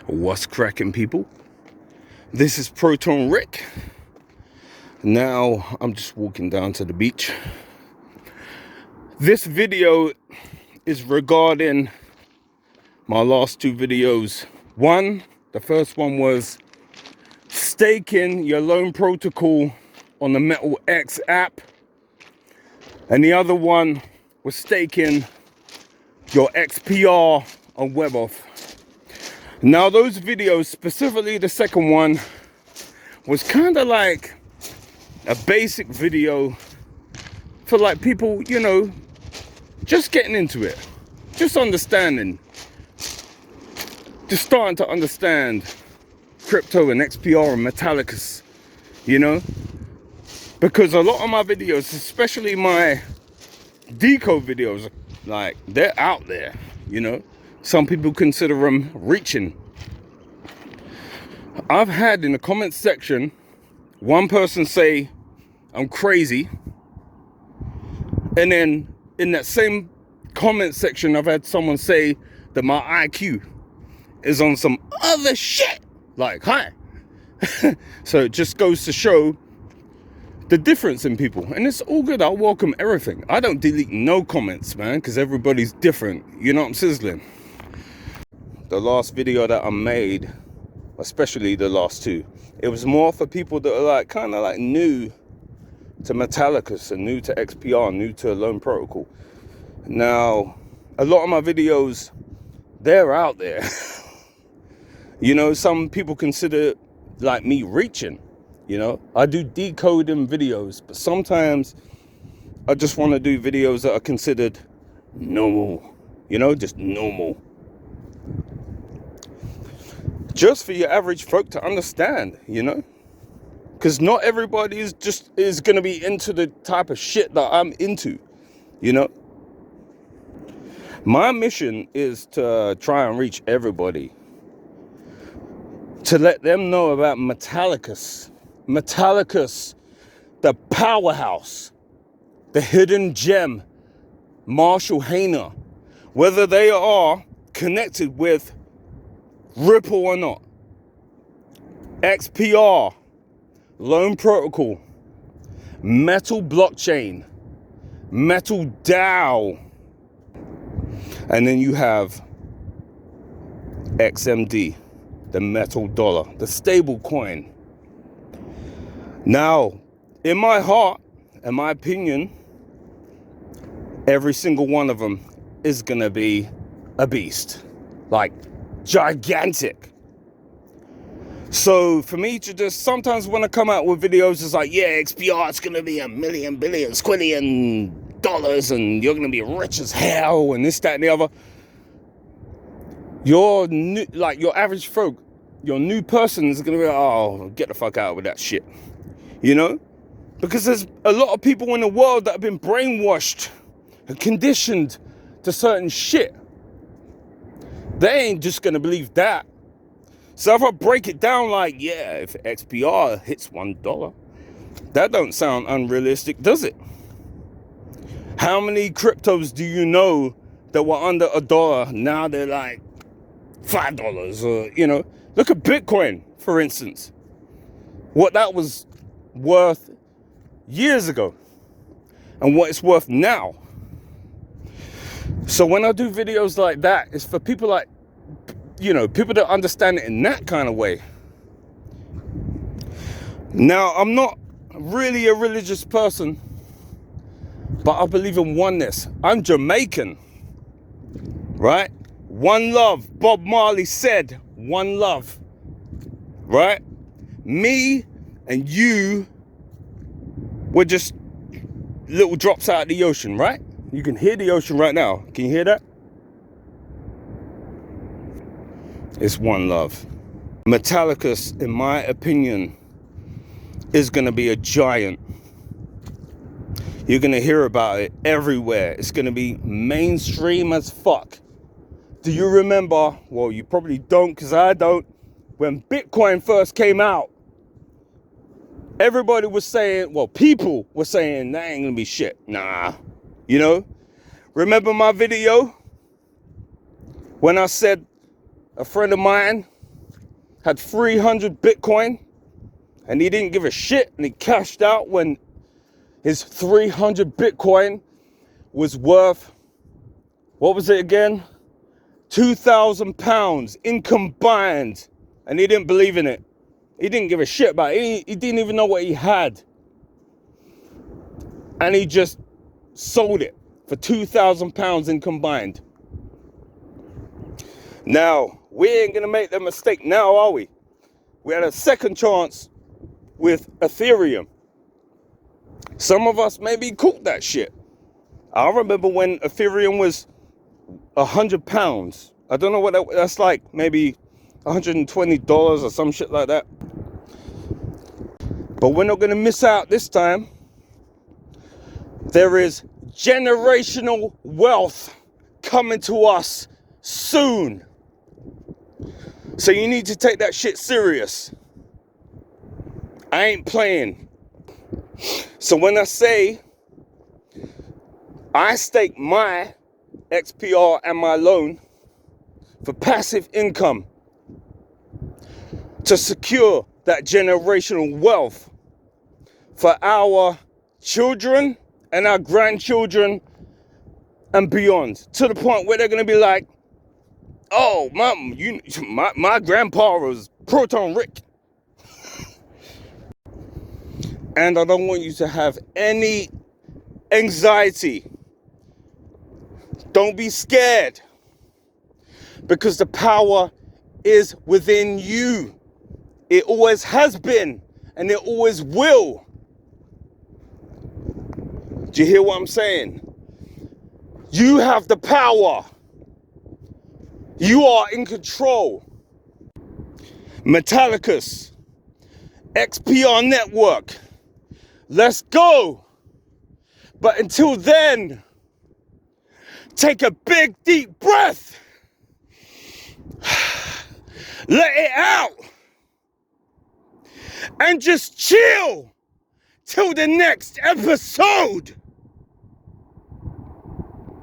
What's cracking, people? This is Proton Rick. Now I'm just walking down to the beach. This video is regarding my last two videos. The first one was staking your loan protocol on the Metallicus app, and the other one was staking your XPR on WebOff. Now those videos, specifically the second one, was kind of like a basic video for like people, you know, just getting into it, just understanding, just starting to understand crypto and XPR and Metallicus, you know, because a lot of my videos, especially my decode videos, like, they're out there, you know. Some people consider them reaching. I've had in the comment section one person say I'm crazy, and then in that same comment section I've had someone say that my IQ is on some other shit, like, hi. So it just goes to show the difference in people, and it's all good. I'll welcome everything. I don't delete no comments, man, because everybody's different. You know what I'm sizzling? The last video that I made, especially the last two, it was more for people that are like kind of like new to Metallicus and new to XPR, new to loan protocol. Now, a lot of my videos, they're out there. You know, some people consider like me reaching. You know, I do decoding videos, but sometimes I just want to do videos that are considered normal, you know, just normal. Just for your average folk to understand, you know, because not everybody is going to be into the type of shit that I'm into, you know. My mission is to try and reach everybody, to let them know about Metallicus, the powerhouse, the hidden gem, Marshall Hayner, whether they are connected with Ripple or not, XPR, loan protocol, metal blockchain, metal DAO, and then you have XMD, the metal dollar, the stable coin. Now, in my heart, in my opinion, every single one of them is gonna be a beast, like gigantic. So for me to just sometimes when I come out with videos, it's like, yeah, XPR, it's gonna be $1 million, billion, squillion dollars, and you're gonna be rich as hell, and this, that, and the other. Your new, like your average folk, your new person is gonna be like, oh, get the fuck out with that shit, you know, because there's a lot of people in the world that have been brainwashed and conditioned to certain shit. They ain't just gonna believe that. So if I break it down like, yeah, if XPR hits $1, that don't sound unrealistic, does it? How many cryptos do you know that were under $1? Now they're like $5, or, you know, look at Bitcoin, for instance. What that was worth years ago and what it's worth now. So when I do videos like that, it's for people like, you know, people that understand it in that kind of way. Now, I'm not really a religious person, but I believe in oneness. I'm Jamaican, right? One love. Bob Marley said, one love, right? Me and you were just little drops out of the ocean, right? You can hear the ocean right now. Can you hear that? It's one love. Metallicus, in my opinion, is going to be a giant. You're going to hear about it everywhere. It's going to be mainstream as fuck. Do you remember? Well, you probably don't, because I don't. When Bitcoin first came out, everybody was saying, well, people were saying, that ain't going to be shit. Nah. You know? Remember my video when I said a friend of mine had 300 Bitcoin, and he didn't give a shit, and he cashed out when his 300 Bitcoin was worth, what was it again? £2,000 in combined, and he didn't believe in it. He didn't give a shit about it. He didn't even know what he had. And he just sold it for £2,000 in combined. Now, we ain't gonna make that mistake now, are we? We had a second chance with Ethereum. Some of us maybe caught that shit. I remember when Ethereum was £100. I don't know what that's like, maybe $120 or some shit like that. But we're not gonna miss out this time. There is generational wealth coming to us soon. So you need to take that shit serious. I ain't playing. So when I say I stake my XPR and my loan for passive income to secure that generational wealth for our children and our grandchildren and beyond, to the point where they're going to be like, oh, my grandpa was Proton Rick. And I don't want you to have any anxiety. Don't be scared, because the power is within you. It always has been, and it always will. Do you hear what I'm saying? You have the power. You are in control. Metallicus, XPR network. Let's go. But until then, take a big deep breath. Let it out. And just chill till the next episode.